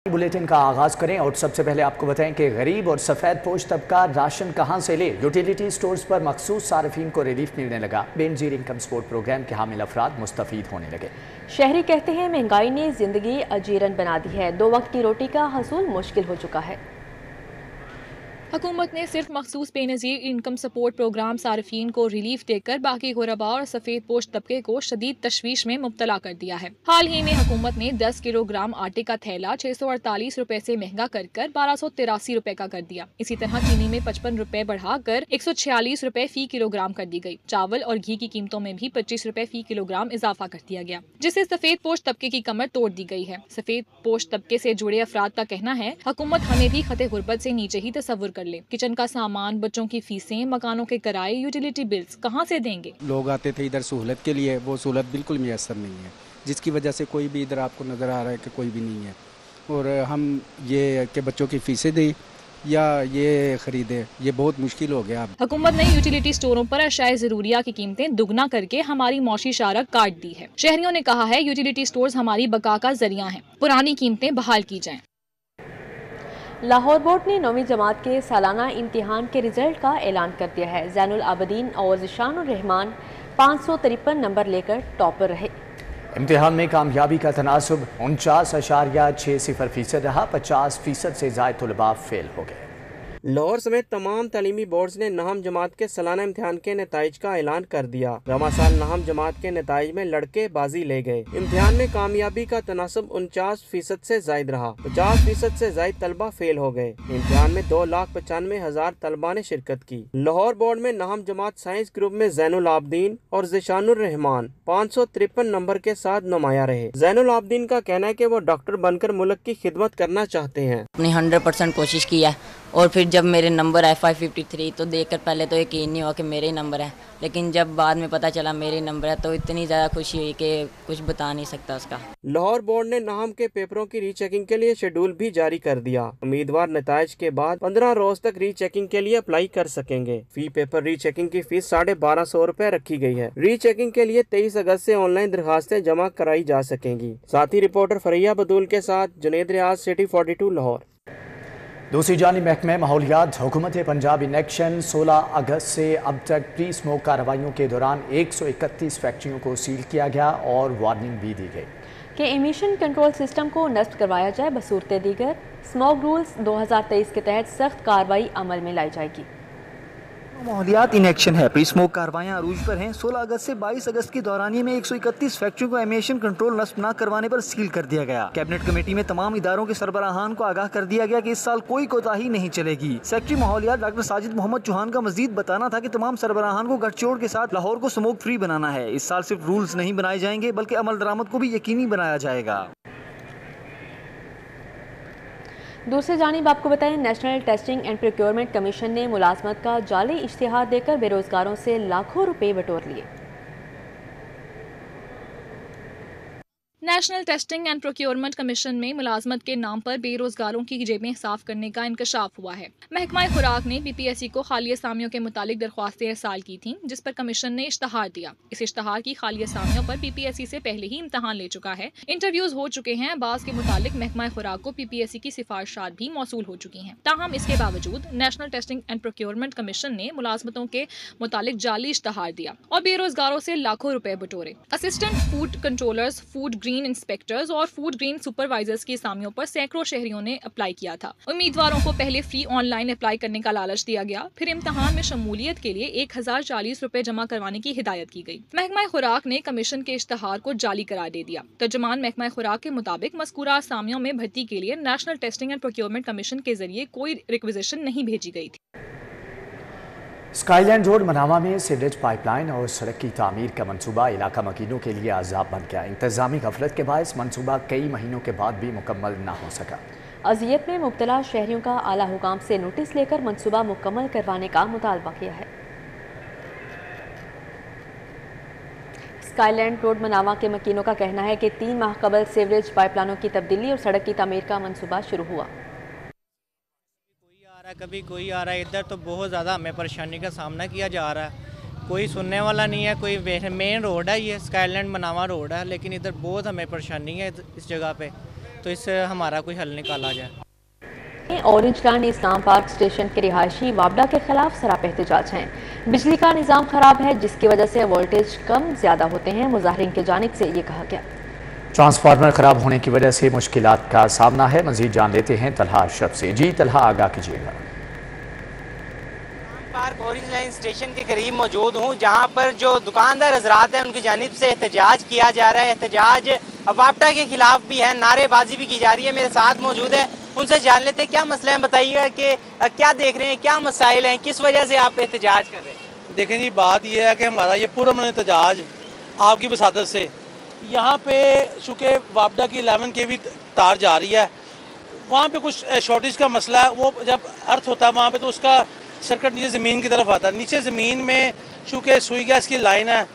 Bulletin का आगाज करें और सबसे पहले आपको बताएं कि गरीब और सफ़ेद पोश तबका राशन कहां से ले। यूटिलिटी स्टोर्स पर मखसूस सार्फिन को रिलीफ मिलने लगा। बेनजीर इनकम सपोर्ट प्रोग्राम के हामिल अफराद मुस्तफीद होने लगे। शहरी कहते हैं महंगाई ने जिंदगी अजीरन बना दी है। 2 वक्त की रोटी का हसूल मुश्किल हो चुका है। हुकूमत ने सिर्फ मखसूस बेनज़ीर इनकम सपोर्ट प्रोग्राम सार्फिन को रिलीफ देकर बाकी गुरबा और सफ़ेद पोश तबके को शदीद तशवीश में मुब्तला कर दिया है। हाल ही में हुकूमत ने 10 किलोग्राम आटे का थैला 648 रुपए से महंगा कर 1283 रुपए का कर दिया। इसी तरह चीनी में 55 रुपए बढ़ाकर 146 रुपए फी किलोग्राम कर दी गई। चावल और घी की कीमतों में भी 25 रुपए फी किलोग्राम इजाफा कर दिया गया, जिससे सफ़ेद पोश तबके की कमर तोड़ दी गई है। सफ़ेद पोश तबके से जुड़े अफराद का कहना है हुकूमत हमें भी खते गुर्बत से नीचे ही तस्वुर कर ले। किचन का सामान, बच्चों की फीसें, मकानों के किराए, यूटिलिटी बिल्स कहां से देंगे। लोग आते थे इधर सहूलत के लिए, वो सहूलत बिल्कुल मुयसर नहीं है, जिसकी वजह से कोई भी इधर आपको नज़र आ रहा है कि कोई भी नहीं है। और हम ये कि बच्चों की फीसें दें या ये खरीदे, ये बहुत मुश्किल हो गया। हुकूमत ने यूटिलिटी स्टोरों पर अशाए ज़रूरिया की कीमतें दुगना करके हमारी मौशी शारक काट दी है। शहरियों ने कहा है यूटिलिटी स्टोर्स हमारी बका का जरिया हैं, पुरानी कीमतें बहाल की जाएं। लाहौर बोर्ड ने 9वीं जमात के सालाना इम्तिहान के रिजल्ट का ऐलान कर दिया है। ज़ैनुल आबदीन और ज़िशानुर रहमान 553 नंबर लेकर टॉपर रहे। इम्तिहान में कामयाबी का तनासुब 49.60% रहा। 50% से ज़ायद तलबा फेल हो गए। लाहौर समेत तमाम तालीमी बोर्ड्स ने नहम जमात के सालाना इम्तिहान के नताइज का ऐलान कर दिया। रवा साल नहम जमात के नताइज में लड़के बाजी ले गए। इम्तिहान में कामयाबी का तनासब 49% से जायद रहा। 50% से जायद तलबा फेल हो गए। इम्तिहान में 2,95,000 तलबा ने शिरकत की। लाहौर बोर्ड में नहम जमात साइंस ग्रुप में ज़ैनुल आबदीन और ज़िशानुर रहमान 553 नंबर के साथ नुमाया रहे। ज़ैनुल आबदीन का कहना है कि वो डॉक्टर बनकर मुल्क की खिदमत करना चाहते हैं। अपनी 100% कोशिश की है और फिर जब मेरे नंबर आए 553 तो देखकर पहले तो यकीन नहीं हुआ कि मेरे ही नंबर है, लेकिन जब बाद में पता चला मेरे नंबर है तो इतनी ज़्यादा खुशी हुई कि कुछ बता नहीं सकता उसका। लाहौर बोर्ड ने नाहम के पेपरों की रीचेकिंग के लिए शेड्यूल भी जारी कर दिया। उम्मीदवार नताइज के बाद 15 रोज तक रीचेकिंग के लिए अप्लाई कर सकेंगे। फी पेपर रीचेकिंग की फीस 1250 रुपए रखी गई है। रीचेकिंग के लिए 23 अगस्त से ऑनलाइन दरखास्तें जमा कराई जा सकेंगी। साथ ही रिपोर्टर फरिया बदूल के साथ जुनेद रियाज, सिटी 42 लाहौर। दूसरी जानिब महकमे माहौलियात हुकूमत पंजाब इन एक्शन 16 अगस्त से अब तक प्री स्मोक कार्रवाइयों के दौरान 131 फैक्ट्रियों को सील किया गया और वार्निंग भी दी गई कि एमिशन कंट्रोल सिस्टम को नस्ब करवाया जाए। बसूरत दीगर स्मोक रूल्स 2023 के तहत सख्त कार्रवाई अमल में लाई जाएगी। माहौलियात इन एक्शन है। प्री स्मोक कार्रवाइयां अरूज पर हैं। 16 अगस्त से 22 अगस्त की दौरानिये में 131 फैक्ट्रियों को एमिशन कंट्रोल नस्ब न करवाने पर सील कर दिया गया। कैबिनेट कमेटी में तमाम इदारों के सरबराहान को आगाह कर दिया गया कि इस साल कोई कोताही नहीं चलेगी। सेक्रेटरी माहौलियात डॉक्टर साजिद मोहम्मद चौहान का मजीद बताना था कि तमाम सरबराहान को गठजोड़ के साथ लाहौर को स्मोक फ्री बनाना है। इस साल सिर्फ रूल्स नहीं बनाए जाएंगे बल्कि अमल दरामद को भी यकीनी बनाया जाएगा। दूसरी जानिब आपको बताएं, national testing and procurement commission ने मुलाजमत का जाली इश्तिहार देकर बेरोजगारों से लाखों रुपए बटोर लिए। National testing and procurement commission में मुलाजमत के नाम पर बेरोजगारों की जेबें साफ करने का इंकशाफ हुआ है। महकमा खुराक ने पीपीएससी को खाली असामियों के मुतालिक दरख्वास्तें इरसाल की थीं, जिस पर कमीशन ने इश्तहार दिया। इस इश्तहार की खाली असामियों पर पीपीएससी से पहले ही इम्तहान ले चुका है, इंटरव्यूज हो चुके हैं। बाज़ के मुतालिक महकमा खुराक को पीपीएससी की सिफारिशात भी मौसूल हो चुकी हैं। ताहम इसके बावजूद national testing and procurement commission ने मुलाजमतों के मुतालिक जाली इश्तहार दिया और बेरोजगारों से लाखों रुपए बटोरे। Assistant food controllers, food green inspectors और फूड ग्रीन सुपरवाइजर्स की असामियों पर सैकड़ों शहरियों ने अप्लाई किया था। उम्मीदवारों को पहले फ्री ऑनलाइन अप्लाई करने का लालच दिया गया, फिर इम्तहान में शमूलियत के लिए 1040 रुपए जमा करवाने की हिदायत की गई। महकमा खुराक ने कमीशन के इश्तहार को जाली करार दे दिया। तर्जुमान महकमा खुराक के मुताबिक मज़कूरा असामियों में भर्ती के लिए national testing and procurement commission के जरिए कोई रिक्विजिशन नहीं भेजी गई थी। स्काईलैंड रोड मनावा में सीवरेज पाइपलाइन और सड़क की तामीर का मंसूबा इलाका मकीनों के लिए अजाब बन गया। इंतजामी गफलत के बायस मंसूबा कई महीनों के बाद भी मुकम्मल न हो सका। अजियत में मुब्तला शहरियों का आला हुकाम से नोटिस लेकर मंसूबा मुकम्मल करवाने का मुतालबा किया है। स्काईलैंड रोड मनावा के मकीनों का कहना है कि 3 माह कबल सीवरेज पाइपलाइनों की तब्दीली और सड़क की तामीर का मंसूबा शुरू हुआ। कभी कोई आ रहा है। इधर तो बहुत ज़्यादा हमें परेशानी का सामना किया जा रहा है। कोई सुनने वाला नहीं है। कोई मेन रोड है, ये स्काईलैंड मनावा रोड है, लेकिन इधर बहुत हमें परेशानी है इस जगह पे। तो इससे हमारा कोई हल निकाला जाए। ऑरेंज लैंड इस्लाम पार्क स्टेशन के रिहायशी वापडा के खिलाफ सराप एहतजाज हैं। बिजली का निज़ाम खराब है जिसकी वजह से वोल्टेज कम ज्यादा होते हैं। मुजाहिरीन की जानिब से ये कहा गया। ट्रांसफार्मर खराब होने की वजह से मुश्किलात का सामना है। मजीद जान लेते हैं तलहा अशरफ से। जी तलहा, आगाह कीजिएगा। पार्क ऑरेंज लाइन स्टेशन के करीब मौजूद हूँ, जहाँ पर जो दुकानदार हजरात हैं उनकी जानिब से एहतजाज किया जा रहा है। एहतजाज वापडा के खिलाफ भी है, नारेबाजी भी की जा रही है। मेरे साथ मौजूद है, उनसे जान लेते हैं क्या मसला है। बताइएगा कि क्या देख रहे हैं, क्या मसाइल हैं, किस वजह से आप एहतजाज कर रहे हैं? देखें जी, बात यह है कि हमारा ये पुरअमन एहतजाज आपकी वसादत से यहाँ पे चूँकि वापडा की 11 kV तार जा रही है, वहाँ पे कुछ शॉर्टेज का मसला है। वो जब अर्थ होता है वहाँ पे तो उसका सर्किट नीचे ज़मीन की तरफ आता है। नीचे ज़मीन में चूँकि सुई गैस की लाइन है,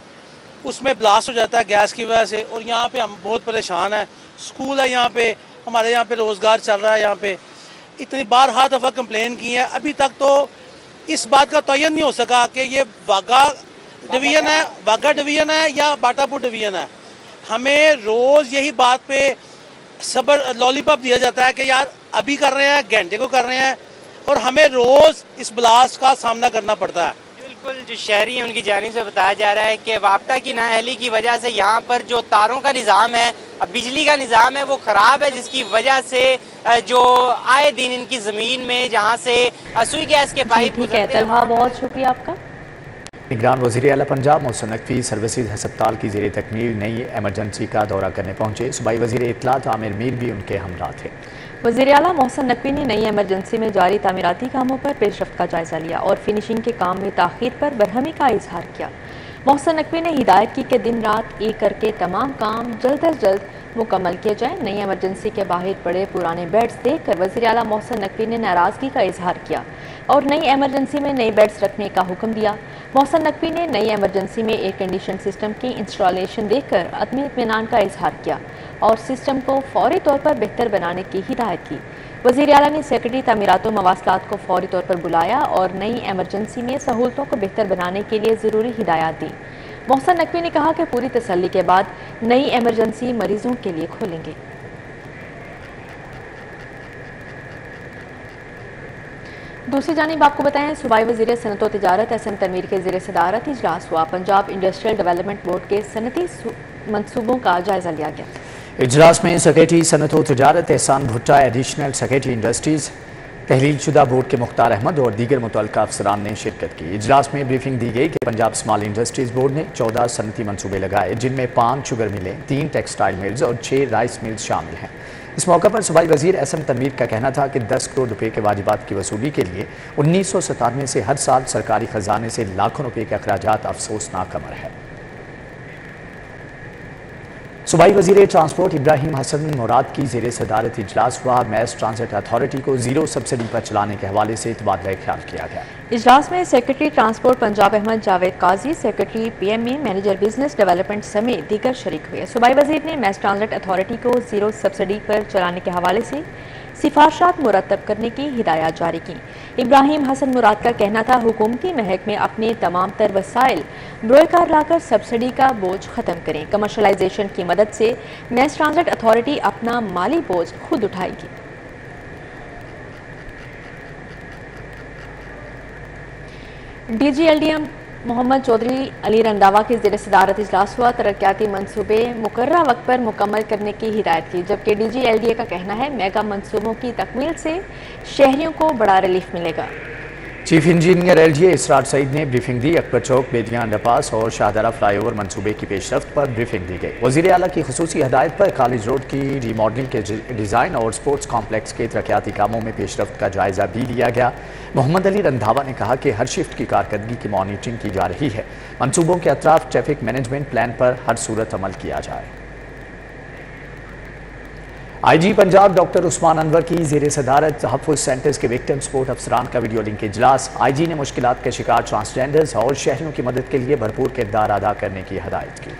उसमें ब्लास्ट हो जाता है गैस की वजह से, और यहाँ पे हम बहुत परेशान हैं। स्कूल है यहाँ पे, हमारे यहाँ पे रोज़गार चल रहा है। यहाँ पे इतनी बार हर दफ़ा कंप्लेन की है, अभी तक तो इस बात का तयन नहीं हो सका कि ये वाघा डिवीज़न है या बाटापुर डिवीज़न है। हमें रोज़ यही बात पे सबर लॉलीपॉप दिया जाता है कि यार अभी कर रहे हैं, घंटे को कर रहे हैं, और हमें रोज़ इस ब्लास्ट का सामना करना पड़ता है। बिल्कुल, जो शहरी हैं उनकी जानिब से बताया जा रहा है कि वापडा की नाअहली की वजह से यहाँ पर जो तारों का निज़ाम है, बिजली का निज़ाम है, वो ख़राब है, जिसकी वजह से जो आए दिन इनकी ज़मीन में जहाँ से सुई गैस के पाइप बहुत शुक्रिया आपका। निगरान वज़ीर आला पंजाब मोहसिन नकवी सर्विसेज हस्पताल की ज़ेरे तकमील नई एमरजेंसी का दौरा करने पहुँचे। सूबाई वज़ीर इत्तलात आमिर मीर भी उनके हमरा थे। वज़ीर आला मोहसिन नकवी ने नई एमरजेंसी में जारी तामीराती कामों पर पेशरफ्त का जायजा लिया और फिनिशिंग के काम में ताख़ीर पर बरहमी का इजहार किया। मोहसिन नकवी ने हिदायत की कि दिन रात एक करके तमाम काम जल्द अज जल्द मुकम्मल किए जाएँ। नई एमरजेंसी के बाहर पड़े पुराने बेड्स देख कर वज़ीर आला मोहसिन नकवी ने नाराज़गी का इजहार किया और नई एमरजेंसी में नए बेड्स रखने का हुक्म दिया। मोहसिन नकवी ने नई एमरजेंसी में एयर कंडीशन सिस्टम की इंस्टॉलेशन देखकर अदम इत्मीनान का इजहार किया और सिस्टम को फौरी तौर पर बेहतर बनाने की हिदायत की। वज़ीर आला ने सेक्रेटरी तामीरात व मवासलात को फौरी तौर पर बुलाया और नई एमरजेंसी में सहूलतों को बेहतर बनाने के लिए ज़रूरी हिदायत दी। मोहसिन नकवी ने कहा कि पूरी तसल्ली के बाद नई एमरजेंसी मरीजों के लिए खोलेंगे। दूसरी जानिब आपको बताएं, सूबाई वज़ीर सनत व तिजारत एसएम तनवीर के ज़ेर सदारत इजलास हुआ। पंजाब इंडस्ट्रियल डेवलपमेंट बोर्ड के सनती मनसूबों का जायजा लिया गया। इजलास में सेक्रेटरी सनत व तिजारत एहसान भुट्टा, एडिशनल सेक्रेटरी इंडस्ट्रीज़ तहलील शुदा बोर्ड के मुख्तार अहमद और दीगर मुतल्लिक़ अफसरान ने शिरकत की। इजलास में ब्रीफिंग दी गई कि पंजाब स्मॉल इंडस्ट्रीज़ बोर्ड ने 14 सनती मनसूबे लगाए, जिनमें 5 शुगर मिलें, 3 टेक्सटाइल मिल्स और 6 राइस मिल्स शामिल हैं। इस मौके पर सूबाई वज़ीर एसएम तनवीर का कहना था कि 10 करोड़ रुपए के वाजिबात की वसूली के लिए 1997 से हर साल सरकारी खजाने से लाखों रुपए के अखराजात अफसोसनाक अमर है। सूबाई वज़ीर ट्रांसपोर्ट इब्राहिम हसन मुराद की ज़ेर सदारत इजलास हुआ। मैस ट्रांजिट अथॉरिटी को 0 सब्सिडी पर चलाने के हवाले से तबादला ख्याल किया गया। इजलास में secretary transport Punjab Ahmad Javed Qazi, secretary PMA, manager business development समेत दीगर शरीक हुए। सूबाई वज़ीर ने मैस ट्रांजिट अथॉरिटी को 0 सब्सिडी पर चलाने के हवाले से सिफारशात मुरतब करने की हिदायत जारी की। इब्राहिम हसन मुराद का कहना था, हुकूमती महकमे अपने तमाम तर वसाइल ब्रोकार लाकर सब्सिडी का बोझ ख़त्म करें। कमर्शलाइजेशन की मदद से मैस ट्रांजिट अथॉरिटी अपना माली बोझ खुद उठाएगी। DGLDM मोहम्मद चौधरी अली रंधावा की ज़ेर सदारत इजलास हुआ। तरक्याती मनसूबे मुकर्रर वक्त पर मुकम्मल करने की हिदायत की, जबकि DGLDA का कहना है मेगा मनसूबों की तकमील से शहरियों को बड़ा रिलीफ मिलेगा। चीफ इंजीनियर LGA इसरार सईद ने ब्रीफिंग दी। अकबर चौक, बेदिया अंडरपास और शाहदरा फ्लाईओवर मनसूबे की पेशरफ्त पर ब्रीफिंग दी गई। वज़ीर आला की खुसूसी हदायत पर कॉलेज रोड की रीमॉडलिंग के डिज़ाइन और स्पोर्ट्स कॉम्प्लेक्स के तरक्याती कामों में पेशरफ्त का जायजा भी लिया गया। मोहम्मद अली रंधावा ने कहा कि हर शिफ्ट की कारकर्दगी की मॉनिटरिंग की जा रही है। मनसूबों के अतराफ ट्रैफिक मैनेजमेंट प्लान पर हर सूरत अमल किया जाए। IG पंजाब डॉक्टर उस्मान अनवर की ज़ेर सदारत तहफ़्फ़ुज़ सेंटर्स के विक्टिम सपोर्ट अफसरान का वीडियो लिंक इजलास। IG ने मुश्किलात के शिकार ट्रांसजेंडर्स और शहरियों की मदद के लिए भरपूर किरदार अदा करने की हदायत की।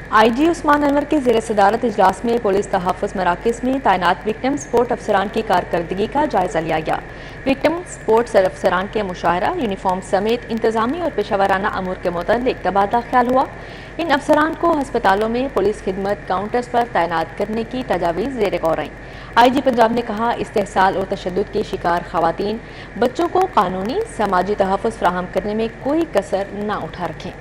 IG उस्मान अनवर के ज़ेर सदारत इजलास में पुलिस तहफ़्फ़ुज़ मराकज़ में तैनात विक्टिम सपोर्ट अफसरान की कारकर्दगी का जायज़ा लिया गया। विक्टिम सपोर्ट अफसरान के मुशाहरा, यूनिफॉर्म समेत इंतज़ामी और पेशावराना अमूर के मुतालिक तबादला ख्याल हुआ। इन अफसरान को हस्पतालों में पुलिस खिदमत काउंटर्स पर तैनात करने की तजावीज़ ज़ेर गौर आई। IG पंजाब ने कहा, इस्तेहसाल और तशद्दुद की शिकार ख़वातीन बच्चों को कानूनी समाजी तहफ़्फ़ुज़ फराहम करने में कोई कसर न उठा रखें।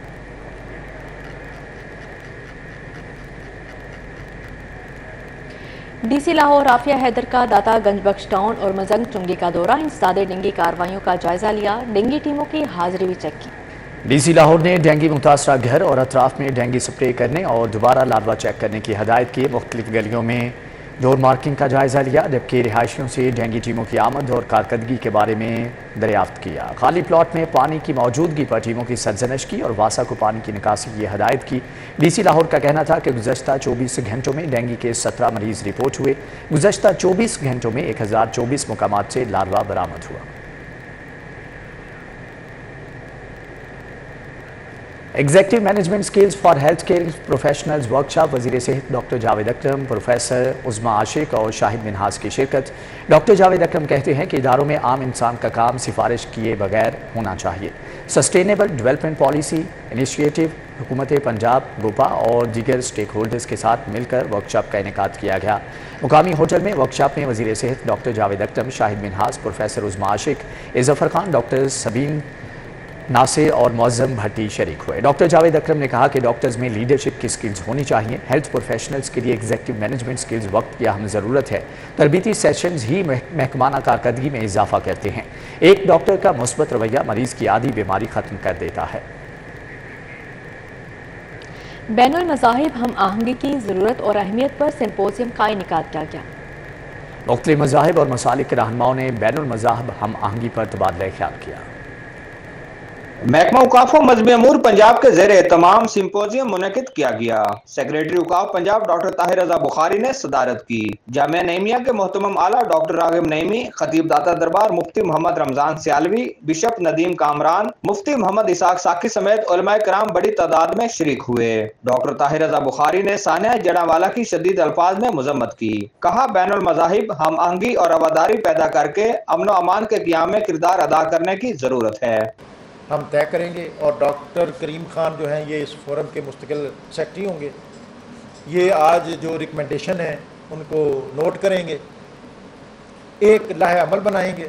DC लाहौर आफिया हैदर का दाता गंज बख्श टाउन और मजंग चुंगी का दौरा, इंसदादे डेंगू कार्रवाइयों का जायजा लिया, डेंगू टीमों की हाजिरी भी चेक की। DC लाहौर ने डेंगू मुतासरा घर और अतराफ में डेंगू स्प्रे करने और दोबारा लार्वा चेक करने की हदायत की। मुख्तलिफ गलियों में डोर मार्किंग का जायजा लिया, जबकि रिहायशियों से डेंगू टीमों की आमद और कारकर्दगी के बारे में दरियाफ्त किया। खाली प्लॉट में पानी की मौजूदगी पर टीमों की सरजनश की और वासा को पानी की निकासी की हदायत की। DC लाहौर का कहना था कि गुज़श्ता 24 घंटों में डेंगू के 17 मरीज रिपोर्ट हुए। गुज़श्ता 24 घंटों में 1024 मुकामात से लार्वा बरामद हुआ। Executive management skills for health care professionals workshop, वज़ीर सेहत डॉक्टर जावेद अकरम, प्रोफेसर उज़्मा आशिक और शाहिद मिनहास की शिरकत। डॉक्टर जावेद अकरम कहते हैं कि इदारों में आम इंसान का काम सिफारिश किए बगैर होना चाहिए। सस्टेनेबल डेवलपमेंट पॉलिसी इनिशिएटिव, हुकूमत पंजाब, गोपा और दीगर स्टेक होल्डर्स के साथ मिलकर वर्कशॉप का इनेकाद किया गया। मुकामी होटल में वर्कशॉप में वज़ीर सेहत डॉक्टर जावेद अकरम, शाहिद मिनहास, प्रोफेसर उज़्मा आशिक, ज़फ़र खान, डॉक्टर सबीन नासिर और मौज़म भट्टी शरीक हुए। डॉक्टर जावेद अकरम ने कहा कि डॉक्टर्स में लीडरशिप की स्किल्स होनी चाहिए। हेल्थ प्रोफेशनल्स के लिए एग्जेक्टिव मैनेजमेंट स्किल्स वक्त की अहम ज़रूरत है। तरबीती सेशंस ही महकमाना कारकर्दगी में इजाफा करते हैं। एक डॉक्टर का मुस्बत रवैया मरीज की आधी बीमारी ख़त्म कर देता है। बैनुल मज़ाहिब हम आहंगी की ज़रूरत और अहमियत पर सिम्पोजियम का इनेकाद किया गया। मुख्तलिफ मज़ाहिब और मसालिक के रहनुमाओं ने बैनुल मज़ाहिब हम आहंगी पर तबादला ख्याल किया। महकमा औकाफ व मजहबी अमूर पंजाब के ज़ेर एहतमाम सिम्पोजियम मुनक़िद किया गया। सेक्रेटरी औकाफ पंजाब डॉक्टर ताहिर रज़ा बुखारी ने सदारत की। जामिया नईमिया के मोहतरम आला डॉक्टर रागिब नईमी, खतीब दाता दरबार मुफ्ती मोहम्मद रमजान सियालवी, बिशप नदीम कामरान, मुफ्ती मोहम्मद इसाक साकी समेत उलमाए कराम बड़ी तादाद में शरीक हुए। डॉक्टर ताहिर रज़ा बुखारी ने सानिया जड़ावाला की शदीद अल्फाज में मजम्मत की। कहा, बैनुल मज़ाहिब हम आहंगी और रवादारी पैदा करके अमन व अमान के क़याम में किरदार अदा करने की ज़रूरत है। हम तय करेंगे और डॉक्टर करीम खान जो हैं ये इस फोरम के मुस्तकिल सेक्रेटरी होंगे। ये आज जो रिकमेंडेशन है उनको नोट करेंगे, एक लाहे अमल बनाएंगे।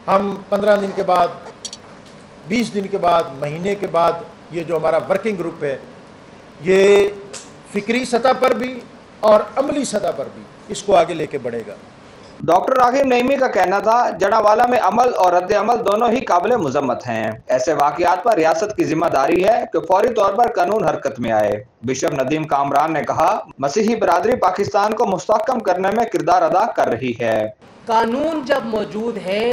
हम 15 दिन के बाद, 20 दिन के बाद, महीने के बाद ये जो हमारा वर्किंग ग्रुप है ये फ़िक्री सतह पर भी और अमली सतह पर भी इसको आगे लेके बढ़ेगा। डॉक्टर रागिब नईमी का कहना था, जड़ावाला में अमल और रद्द अमल दोनों ही काबिल मुजम्मत हैं। ऐसे वाक़ियात पर रियासत की जिम्मेदारी है कि फौरी तौर पर कानून हरकत में आए। बिशप नदीम कामरान ने कहा, मसीही बरादरी पाकिस्तान को मुस्तहकम करने में किरदार अदा कर रही है। कानून जब मौजूद है,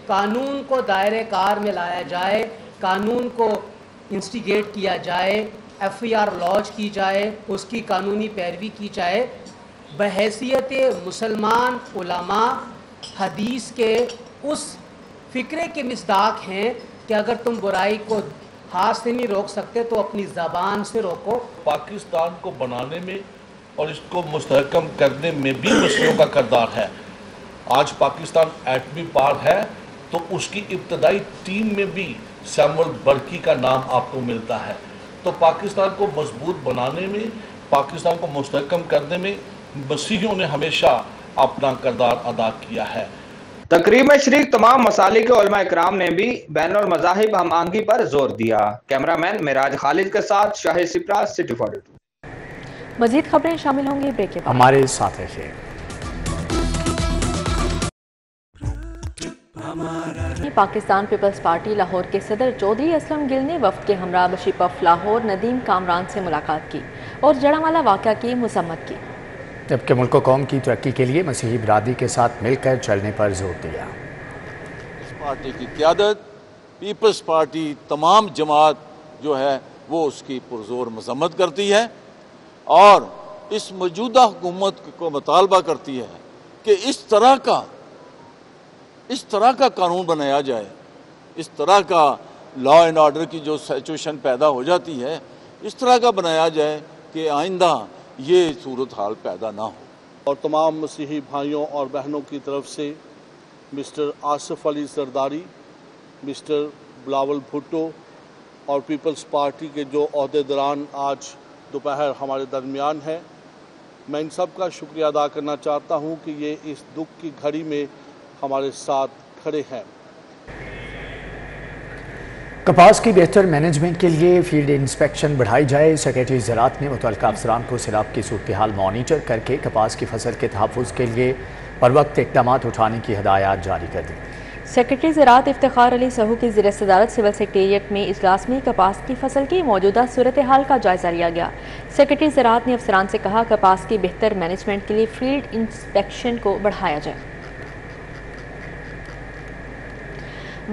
कानून को दायरे कार में लाया जाए, कानून को इंस्टिगेट किया जाए, FIR लॉन्च की जाए, उसकी कानूनी पैरवी की जाए। बहैसियत मुसलमान उलमा हदीस के उस फ़िक्रे के मिसदाक हैं कि अगर तुम बुराई को हाथ से नहीं रोक सकते तो अपनी ज़बान से रोको। पाकिस्तान को बनाने में और इसको मुस्तहकम करने में भी मसलियों का किरदार है। आज पाकिस्तान एटमी पावर है तो उसकी इब्तदाई टीम में भी सैमुअल बर्की का नाम आपको मिलता है। तो पाकिस्तान को मजबूत बनाने में, पाकिस्तान को मुस्तहकम करने में मसीहियों ने हमेशा अपना किरदार अदा किया है। तकरीब में शरीक तमाम मसालिक के उलमा इकराम ने भी बैनुल मज़ाहिब हम आहंगी पर जोर दिया। कैमरामैन मेराज खालिद के साथ शाहिद सिप्रा, सिटी 42। मजीद खबरें शामिल होंगी ब्रेक के बाद। हमारे साथ रहिए। पाकिस्तान पीपल्स पार्टी लाहौर के सदर चौधरी असलम गिल ने वफ्द के हमरा बशीप ऑफ लाहौर नदीम कामरान से मुलाकात की और जड़ावाला वाक़या की मज़म्मत की, जबकि मुल्क कौम की तरक्की के लिए मसीही बिरादरी के साथ मिलकर चलने पर जोर दिया। पार्टी की क़यादत, पीपल्स पार्टी तमाम जमात जो है वो उसकी पुरजोर मजम्मत करती है और इस मौजूदा हुकूमत को मुतालबा करती है कि इस तरह का कानून बनाया जाए, इस तरह का लॉ एंड ऑर्डर की जो सिचुएशन पैदा हो जाती है इस तरह का बनाया जाए کہ آئندہ یہ صورتحال پیدا نہ ہو۔ اور تمام مسیحی بھائیوں اور بہنوں کی طرف سے مسٹر آصف علی زرداری، مسٹر بلاول بھٹو اور پیپلز پارٹی کے جو عہدیداران آج دوپہر ہمارے درمیان ہیں، میں ان سب کا شکریہ ادا کرنا چاہتا ہوں کہ یہ اس دکھ کی گھڑی میں ہمارے ساتھ کھڑے ہیں۔ کپاس کی بہتر مینجمنٹ کے لیے فیلڈ انسپیکشن بڑھائی جائے۔ سیکریٹری زراعت نے متعلقہ افسران کو سیلاب کی صورتحال مانیٹر کر کے کپاس کی فصل کے تحفظ کے لیے بروقت اقدامات اٹھانے کی ہدایات جاری کر دی۔ سیکریٹری زراعت افتخار علی سہو کی زیر صدارت سول سیکریٹریٹ میں اجلاس میں کپاس کی فصل کی موجودہ صورتحال کا جائزہ لیا گیا۔ سیکریٹری زراعت نے افسران سے کہا کپاس کی بہتر مینجمنٹ کے لیے فیلڈ انسپیکشن کو بڑھایا جائے۔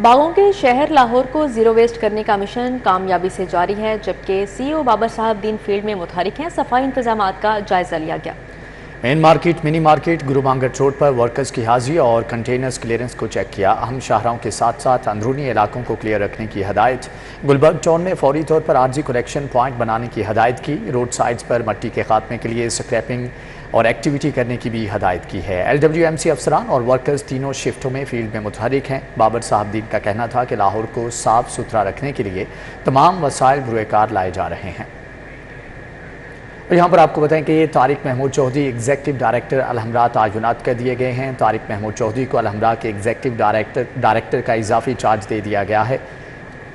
باغوں کے شہر لاہور کو زیرو ویسٹ کرنے کا مشن کامیابی سے جاری ہے، جبکہ سی او بابر صاحب دین فیلڈ میں متحرک ہیں۔ صفائی انتظامات کا جائزہ لیا گیا۔ مین مارکیٹ، منی مارکیٹ، گرو مانگٹ روڈ پر ورکرز کی حاضری اور کنٹینرز کلیئرنس کو چیک کیا۔ اہم شاہراہوں کے ساتھ ساتھ اندرونی علاقوں کو کلیئر رکھنے کی ہدایت۔ گلبرگ ٹاؤن میں فوری طور پر عارضی کلیکشن پوائنٹ بنانے کی ہدایت کی۔ روڈ سائڈز پر مٹی کے خاتمے کے لیے سکریپنگ اور ایکٹیویٹی کرنے کی بھی ہدایت کی ہے۔ LWMC افسران اور ورکرز تینوں شفٹوں میں فیلڈ میں متحرک ہیں۔ بابر صاحب دین کا کہنا تھا کہ لاہور کو صاف ستھرا رکھنے کے لیے تمام وسائل بروئے کار لائے جا رہے ہیں۔ اور یہاں پر آپ کو بتائیں کہ یہ طارق محمود چودھری ایگزیکٹو ڈائریکٹر الحمراء تعینات کر دیے گئے ہیں۔ طارق محمود چودھری کو الحمراء کے ایگزیکٹو ڈائریکٹر کا اضافی چارج دے دیا گیا ہے۔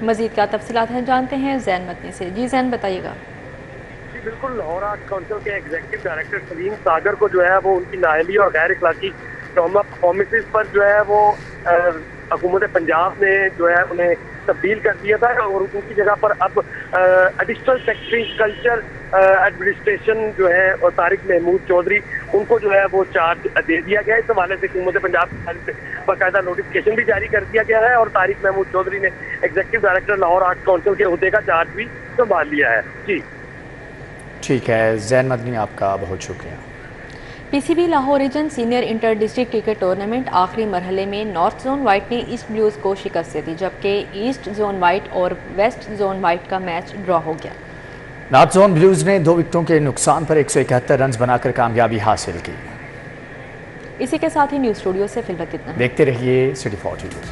مزید کیا تفصیلات ہیں جانتے ہیں زین مدنی سے۔ جی زین بتائیے گا۔ جی بالکل، لاہور آرٹ کونسل کے ایگزیکٹو ڈائریکٹر سلیم ساگر کو جو ہے وہ ان کی نااہلی اور غیر اخلاقی پرفارمنسز پر جو ہے وہ حکومت پنجاب نے جو ہے انہیں تبدیل کر دیا تھا اور ان کی جگہ پر اب ایڈیشنل سیکرٹری کلچر ایڈمنسٹریشن جو ہے اور طارق محمود چودھری ان کو جو ہے وہ چارج دے دیا گیا ہے۔ اس حوالے سے حکومت پنجاب کی طرف سے باقاعدہ نوٹیفکیشن بھی جاری کر دیا گیا ہے اور طارق محمود چودھری نے executive director Lahore art council کے عہدے کا چارج بھی سنبھال لیا ہے۔ جی ٹھیک ہے زین مدنی، آپ کا بہت شکریہ۔ P C B Lahore region senior inter district cricket tournament آخری مرحلے میں نارتھ زون وائٹ نے ایسٹ بلیوز کو شکست دے دی، جبکہ ایسٹ زون وائٹ اور ویسٹ زون وائٹ کا میچ ڈرا ہو گیا۔ نارتھ زون بلیوز نے 2 وکٹوں کے نقصان پر 171 رنز بنا کر کامیابی حاصل کی۔ اسی کے ساتھ ہی نیوز اسٹوڈیو سے فی الوقت اتنا۔ دیکھتے رہیے City 4 TV۔